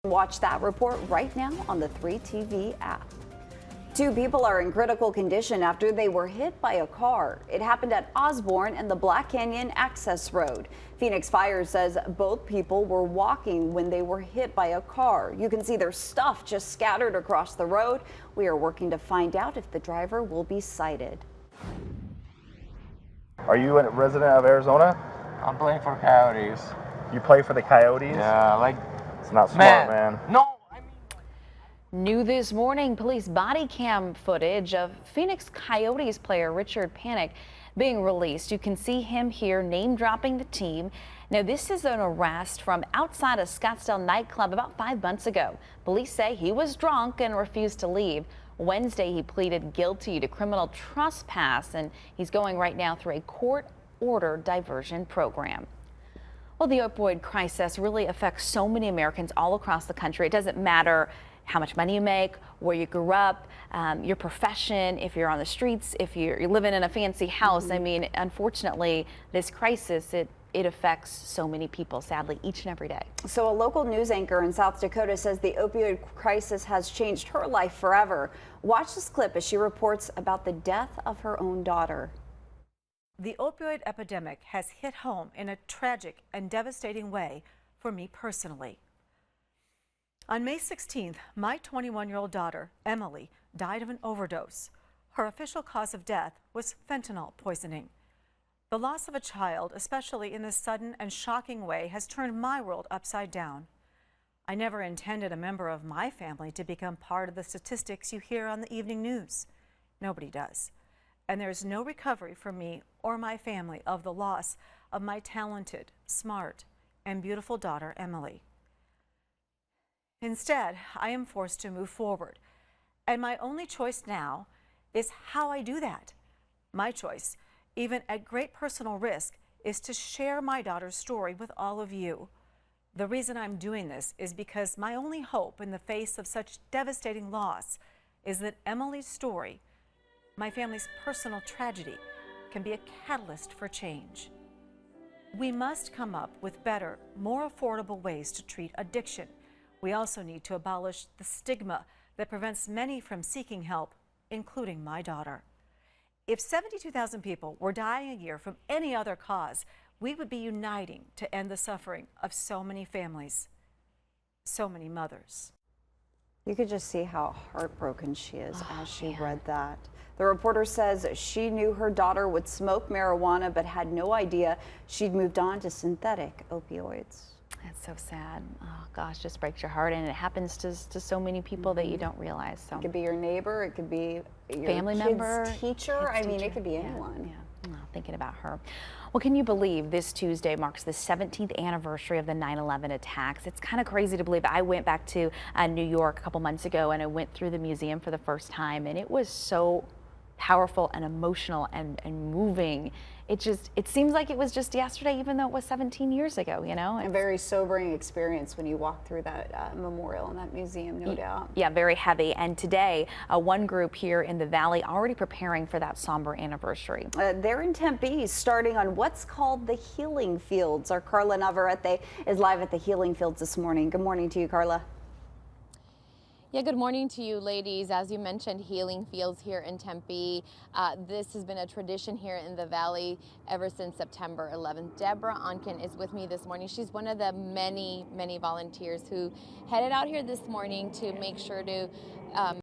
Watch that report right now on the 3TV app. Two people are in critical condition after they were hit by a car. It happened at Osborne and the Black Canyon Access Road. Phoenix Fire says both people were walking when they were hit by a car. You can see their stuff just scattered across the road. We are working to find out if the driver will be cited. Are you a resident of Arizona? I'm playing for Coyotes. You play for the Coyotes? Yeah, it's not smart, man. No, New this morning, police body cam footage of Phoenix Coyotes player Richard Panik being released. You can see him here name dropping the team. Now, this is an arrest from outside a Scottsdale nightclub about 5 months ago. Police say he was drunk and refused to leave. Wednesday, he pleaded guilty to criminal trespass, and he's going right now through a court-ordered diversion program. Well, the opioid crisis really affects so many Americans all across the country. It doesn't matter how much money you make, where you grew up, your profession, if you're on the streets, if you're living in a fancy house. I mean, unfortunately, this crisis, it affects so many people, sadly, each and every day. So a local news anchor in South Dakota says the opioid crisis has changed her life forever. Watch this clip as she reports about the death of her own daughter. The opioid epidemic has hit home in a tragic and devastating way for me personally. On May 16th, my 21-year-old daughter, Emily, died of an overdose. Her official cause of death was fentanyl poisoning. The loss of a child, especially in this sudden and shocking way, has turned my world upside down. I never intended a member of my family to become part of the statistics you hear on the evening news. Nobody does. And there is no recovery for me or my family of the loss of my talented, smart, and beautiful daughter, Emily. Instead, I am forced to move forward. And my only choice now is how I do that. My choice, even at great personal risk, is to share my daughter's story with all of you. The reason I'm doing this is because my only hope in the face of such devastating loss is that Emily's story, my family's personal tragedy, can be a catalyst for change. We must come up with better, more affordable ways to treat addiction. We also need to abolish the stigma that prevents many from seeking help, including my daughter. If 72,000 people were dying a year from any other cause, we would be uniting to end the suffering of so many families, so many mothers. You could just see how heartbroken she is as she read that. The reporter says she knew her daughter would smoke marijuana but had no idea she'd moved on to synthetic opioids. That's so sad. Oh gosh, just breaks your heart, and it happens to so many people that you don't realize. So it could be your neighbor, it could be your family member, teacher. I mean, it could be anyone. Yeah. Oh, thinking about her. Well, can you believe this Tuesday marks the 17th anniversary of the 9/11 attacks? It's kind of crazy to believe. I went back to New York a couple months ago, and I went through the museum for the first time, and it was so powerful and emotional and moving. It seems like it was just yesterday, even though it was 17 years ago, you know? A very sobering experience when you walk through that memorial and that museum, no doubt. Yeah, very heavy. And today, one group here in the Valley already preparing for that somber anniversary. They're in Tempe, starting on what's called the Healing Fields. Our Carla Navarrete is live at the Healing Fields this morning. Good morning to you, Carla. Yeah, good morning to you, ladies. As you mentioned, Healing Fields here in Tempe. This has been a tradition here in the Valley ever since September 11th. Deborah Onken is with me this morning. She's one of the many volunteers who headed out here this morning to make sure to